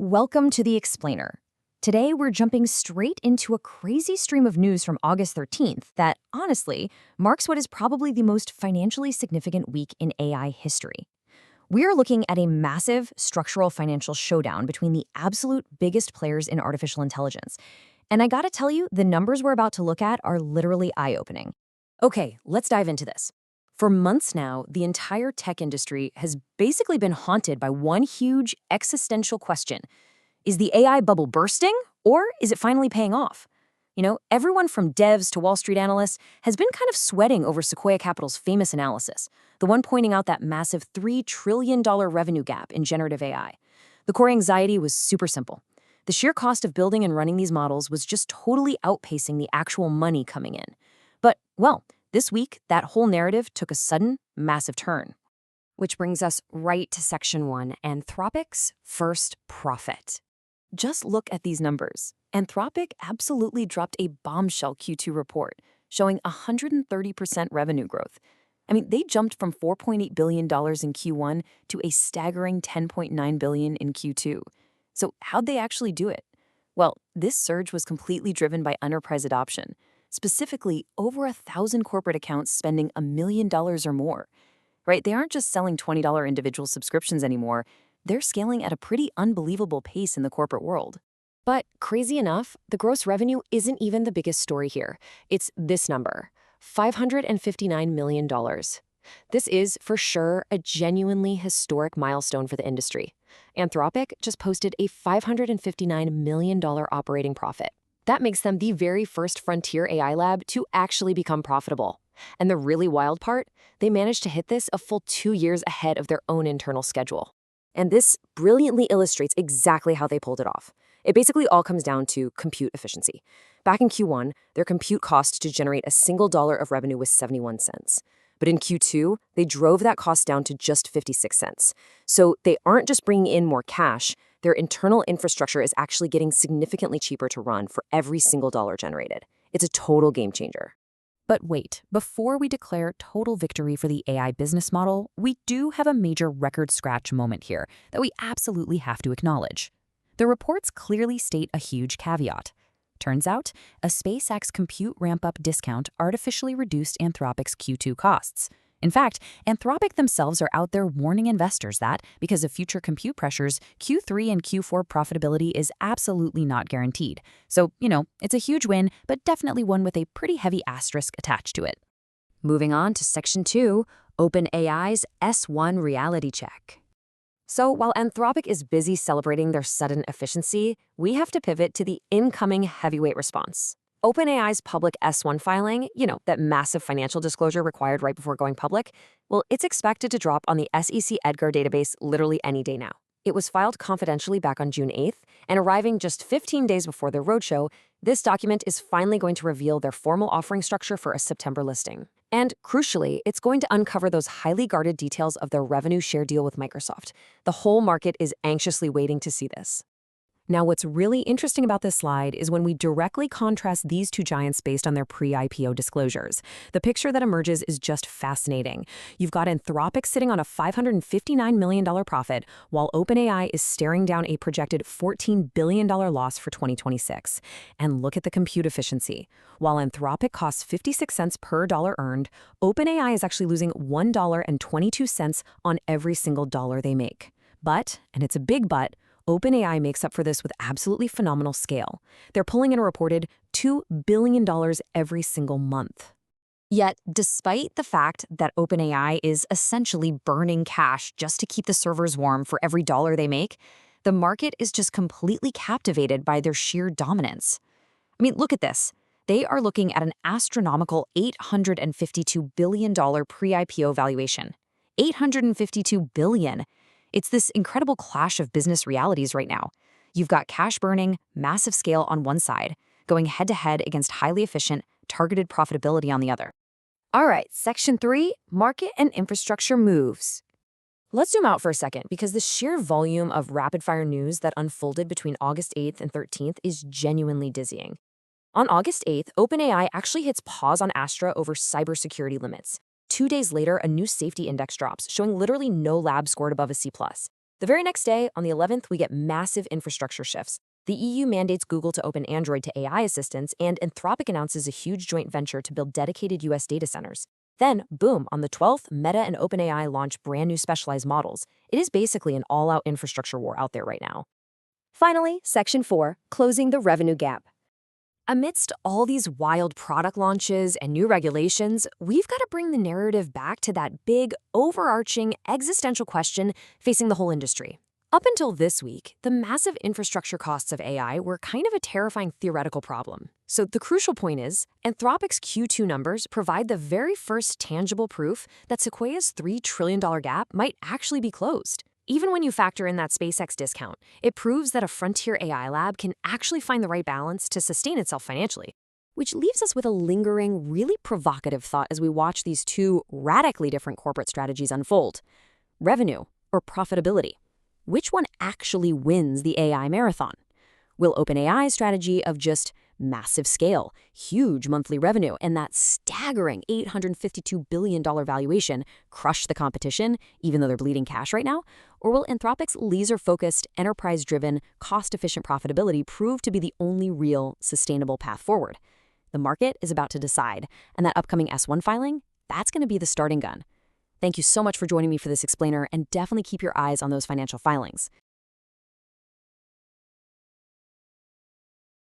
Welcome to The Explainer. Today, we're jumping straight into a crazy stream of news from August 13th that, honestly, marks what is probably the most financially significant week in AI history. We are looking at a massive structural financial showdown between the absolute biggest players in artificial intelligence. And I gotta tell you, the numbers we're about to look at are literally eye-opening. Okay, let's dive into this. For months now, the entire tech industry has basically been haunted by one huge existential question. Is the AI bubble bursting, or is it finally paying off? Everyone from devs to Wall Street analysts has been kind of sweating over Sequoia Capital's famous analysis, the one pointing out that massive $3 trillion revenue gap in generative AI. The core anxiety was super simple. The sheer cost of building and running these models was just totally outpacing the actual money coming in. But, well, this week, that whole narrative took a sudden, massive turn. Which brings us right to Section 1, Anthropic's first profit. Just look at these numbers. Anthropic absolutely dropped a bombshell Q2 report, showing 130% revenue growth. They jumped from $4.8 billion in Q1 to a staggering $10.9 billion in Q2. So how'd they actually do it? Well, this surge was completely driven by enterprise adoption. Specifically, over 1,000 corporate accounts spending $1 million or more. Right? They aren't just selling $20 individual subscriptions anymore. They're scaling at a pretty unbelievable pace in the corporate world. But crazy enough, the gross revenue isn't even the biggest story here. It's this number, $559 million. This is, for sure, a genuinely historic milestone for the industry. Anthropic just posted a $559 million operating profit. That makes them the very first frontier AI lab to actually become profitable. And the really wild part, they managed to hit this a full 2 years ahead of their own internal schedule. And this brilliantly illustrates exactly how they pulled it off. It basically all comes down to compute efficiency. Back in Q1, their compute cost to generate a single dollar of revenue was 71 cents. But in Q2, they drove that cost down to just 56 cents. So they aren't just bringing in more cash, their internal infrastructure is actually getting significantly cheaper to run for every single dollar generated. It's a total game changer. But wait, before we declare total victory for the AI business model, we do have a major record scratch moment here that we absolutely have to acknowledge. The reports clearly state a huge caveat. Turns out, a SpaceX compute ramp-up discount artificially reduced Anthropic's Q2 costs. In fact, Anthropic themselves are out there warning investors that, because of future compute pressures, Q3 and Q4 profitability is absolutely not guaranteed. So, it's a huge win, but definitely one with a pretty heavy asterisk attached to it. Moving on to Section 2, OpenAI's S1 reality check. So while Anthropic is busy celebrating their sudden efficiency, we have to pivot to the incoming heavyweight response. OpenAI's public S1 filing, that massive financial disclosure required right before going public, well, it's expected to drop on the SEC Edgar database literally any day now. It was filed confidentially back on June 8th, and arriving just 15 days before their roadshow, this document is finally going to reveal their formal offering structure for a September listing. And crucially, it's going to uncover those highly guarded details of their revenue share deal with Microsoft. The whole market is anxiously waiting to see this. Now, what's really interesting about this slide is when we directly contrast these two giants based on their pre-IPO disclosures. The picture that emerges is just fascinating. You've got Anthropic sitting on a $559 million profit, while OpenAI is staring down a projected $14 billion loss for 2026. And look at the compute efficiency. While Anthropic costs 56 cents per dollar earned, OpenAI is actually losing $1.22 on every single dollar they make. But, and it's a big but, OpenAI makes up for this with absolutely phenomenal scale. They're pulling in a reported $2 billion every single month. Yet, despite the fact that OpenAI is essentially burning cash just to keep the servers warm for every dollar they make, the market is just completely captivated by their sheer dominance. Look at this. They are looking at an astronomical $852 billion pre-IPO valuation. $852 billion. It's this incredible clash of business realities right now. You've got cash burning, massive scale on one side, going head-to-head against highly efficient, targeted profitability on the other. All right, Section 3, Market and Infrastructure Moves. Let's zoom out for a second because the sheer volume of rapid-fire news that unfolded between August 8th and 13th is genuinely dizzying. On August 8th, OpenAI actually hits pause on Astra over cybersecurity limits. 2 days later, a new safety index drops, showing literally no lab scored above a C+. The very next day, on the 11th, we get massive infrastructure shifts. The EU mandates Google to open Android to AI assistants, and Anthropic announces a huge joint venture to build dedicated US data centers. Then, boom, on the 12th, Meta and OpenAI launch brand new specialized models. It is basically an all-out infrastructure war out there right now. Finally, Section 4, closing the revenue gap. Amidst all these wild product launches and new regulations, we've got to bring the narrative back to that big, overarching, existential question facing the whole industry. Up until this week, the massive infrastructure costs of AI were kind of a terrifying theoretical problem. So the crucial point is, Anthropic's Q2 numbers provide the very first tangible proof that Sequoia's $3 trillion gap might actually be closed. Even when you factor in that SpaceX discount, it proves that a frontier AI lab can actually find the right balance to sustain itself financially. Which leaves us with a lingering, really provocative thought as we watch these two radically different corporate strategies unfold. Revenue or profitability? Which one actually wins the AI marathon? Will OpenAI's strategy of just massive scale, huge monthly revenue, and that staggering $852 billion valuation crush the competition, even though they're bleeding cash right now? Or will Anthropic's laser-focused, enterprise-driven, cost-efficient profitability prove to be the only real, sustainable path forward? The market is about to decide, and that upcoming S1 filing, that's going to be the starting gun. Thank you so much for joining me for this explainer, and definitely keep your eyes on those financial filings.